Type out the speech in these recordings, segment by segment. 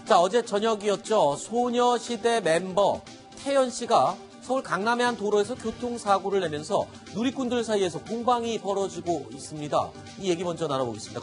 자, 어제 저녁이었죠. 소녀시대 멤버 태연 씨가 서울 강남의 한 도로에서 교통사고를 내면서 누리꾼들 사이에서 공방이 벌어지고 있습니다. 이 얘기 먼저 나눠보겠습니다.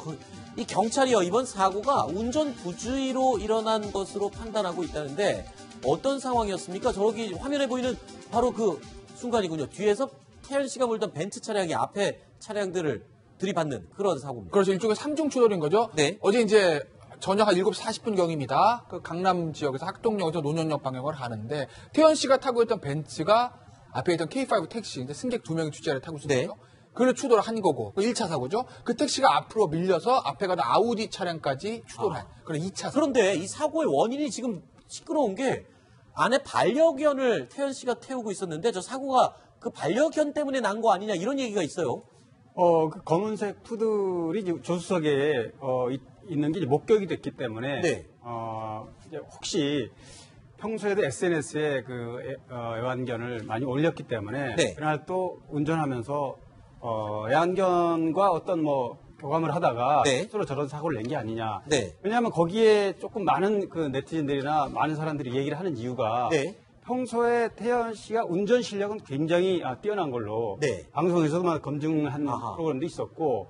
이 경찰이요, 이번 사고가 운전 부주의로 일어난 것으로 판단하고 있다는데 어떤 상황이었습니까? 저기 화면에 보이는 바로 그 순간이군요. 뒤에서 태연 씨가 몰던 벤츠 차량이 앞에 차량들을 들이받는 그런 사고입니다. 그렇죠. 일종의 삼중 추돌인 거죠. 네. 어제 이제 저녁 한 7시 40분경입니다. 그 강남 지역에서 학동역에서 논현역 방향으로 가는데 태연 씨가 타고 있던 벤츠가 앞에 있던 K5 택시, 이제 승객 2명이 뒷자리에 타고 있었어요. 네. 그걸 추돌을 한 거고, 그 1차 사고죠. 그 택시가 앞으로 밀려서 앞에 가는 아우디 차량까지 추돌한 그런 2차 사고. 그런데 이 사고의 원인이 지금 시끄러운 게 안에 반려견을 태연 씨가 태우고 있었는데 저 사고가 그 반려견 때문에 난 거 아니냐 이런 얘기가 있어요. 그 검은색 푸들이 이제 조수석에 있는 게 이제 목격이 됐기 때문에 네. 이제 혹시 평소에도 SNS에 애완견을 많이 올렸기 때문에 네. 그날 또 운전하면서 애완견과 어떤 교감을 하다가 네. 스스로 저런 사고를 낸 게 아니냐. 네. 왜냐하면 거기에 조금 많은 그 네티즌들이나 많은 사람들이 얘기를 하는 이유가 네. 평소에 태연 씨가 운전 실력은 굉장히 뛰어난 걸로 네. 방송에서도 검증한 아하. 프로그램도 있었고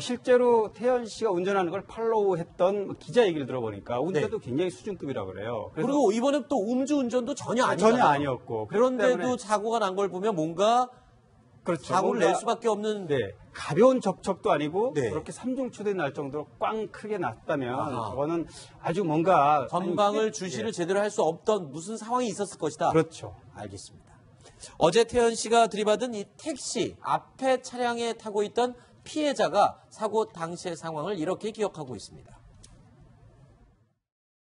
실제로 태연 씨가 운전하는 걸 팔로우했던 기자 얘기를 들어보니까 운전도 굉장히 수준급이라고 그래요. 그래서 그리고 이번에 또 음주운전도 전혀 아니잖아요. 전혀 아니었고 그런데도 때문에 사고가 난 걸 보면 뭔가 그렇죠. 사고를 뭔가, 낼 수밖에 없는. 네, 가벼운 접촉도 아니고 네. 그렇게 삼중추대 날 정도로 꽝 크게 났다면 아하. 저거는 아주 뭔가 전방을 주시를 제대로 할 수 없던 무슨 상황이 있었을 것이다. 그렇죠. 알겠습니다. 어제 태연 씨가 들이받은 이 택시 앞에 차량에 타고 있던 피해자가 사고 당시의 상황을 이렇게 기억하고 있습니다.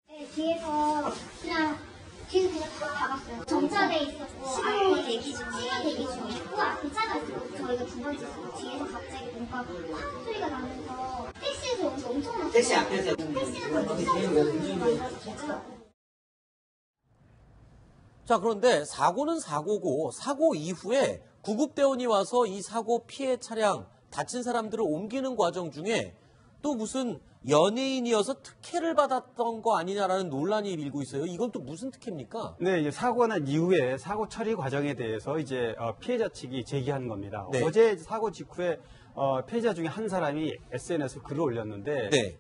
네, 뒤에서 그냥 탁 박았어요. 정차돼 있었고 신호 대기 중이고 앞에 차가 있었고 저희가 두 번 있었고 뒤에서 갑자기 뭔가 팡 소리가 나면서 택시에서 엄청 났어요. 택시 앞에서 택시는 거의 뚝 자, 그런데 사고는 사고고 사고 이후에 구급대원이 와서 이 사고 피해 차량 다친 사람들을 옮기는 과정 중에 또 무슨 연예인이어서 특혜를 받았던 거 아니냐라는 논란이 일고 있어요. 이건 또 무슨 특혜입니까? 네, 이제 사고가 난 이후에 사고 처리 과정에 대해서 이제 피해자 측이 제기한 겁니다. 네. 어제 사고 직후에 피해자 중에 한 사람이 SNS에 글을 올렸는데 네.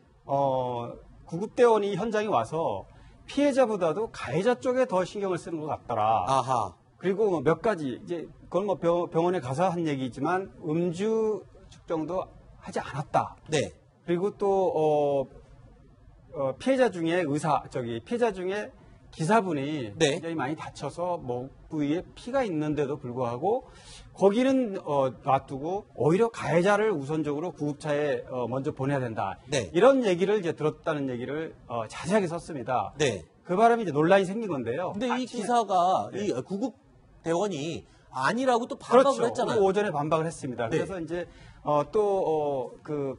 구급대원이 현장에 와서 피해자보다도 가해자 쪽에 더 신경을 쓰는 것 같더라. 아하. 그리고 몇 가지 이제 그건 병원에 가서 한 얘기지만 음주 측정도 하지 않았다. 네. 그리고 또 피해자 중에 피해자 중에 기사분이 네. 굉장히 많이 다쳐서 목 부위에 피가 있는데도 불구하고 거기는 놔두고 오히려 가해자를 우선적으로 구급차에 먼저 보내야 된다. 네. 이런 얘기를 이제 들었다는 얘기를 자세하게 썼습니다. 네. 그 바람에 이제 논란이 생긴 건데요. 근데 이 아침에- 기사가 네. 이 구급대원이 아니라고 또 반박을 그렇죠. 했잖아요. 오전에 반박을 했습니다. 네. 그래서 이제 그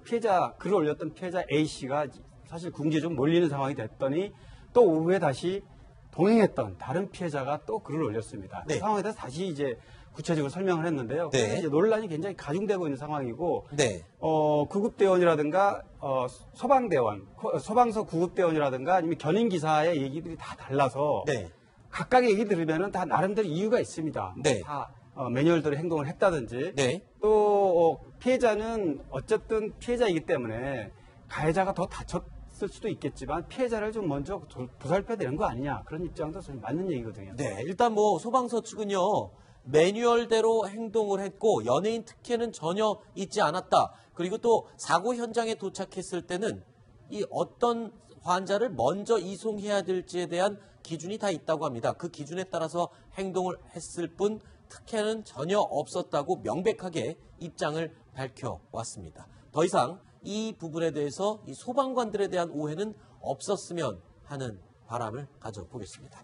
피해자 글을 올렸던 피해자 A 씨가 사실 궁지에 좀 몰리는 상황이 됐더니 또 오후에 다시 동행했던 다른 피해자가 또 글을 올렸습니다. 네. 그 상황에 대해서 다시 이제 구체적으로 설명을 했는데요. 네. 그래서 이제 논란이 굉장히 가중되고 있는 상황이고 네. 구급대원이라든가 소방대원, 소방서 구급대원이라든가 아니면 견인기사의 얘기들이 다 달라서 네. 각각의 얘기 들으면은 다 나름대로 이유가 있습니다. 네. 다 매뉴얼대로 행동을 했다든지 네. 또 피해자는 어쨌든 피해자이기 때문에 가해자가 더 다쳤을 수도 있겠지만 피해자를 좀 먼저 보살펴야 되는 거 아니냐 그런 입장도 좀 맞는 얘기거든요. 네. 일단 소방서 측은요. 매뉴얼대로 행동을 했고 연예인 특혜는 전혀 있지 않았다. 그리고 또 사고 현장에 도착했을 때는 이 어떤 환자를 먼저 이송해야 될지에 대한 기준이 다 있다고 합니다. 그 기준에 따라서 행동을 했을 뿐 특혜는 전혀 없었다고 명백하게 입장을 밝혀왔습니다. 더 이상 이 부분에 대해서 이 소방관들에 대한 오해는 없었으면 하는 바람을 가져보겠습니다.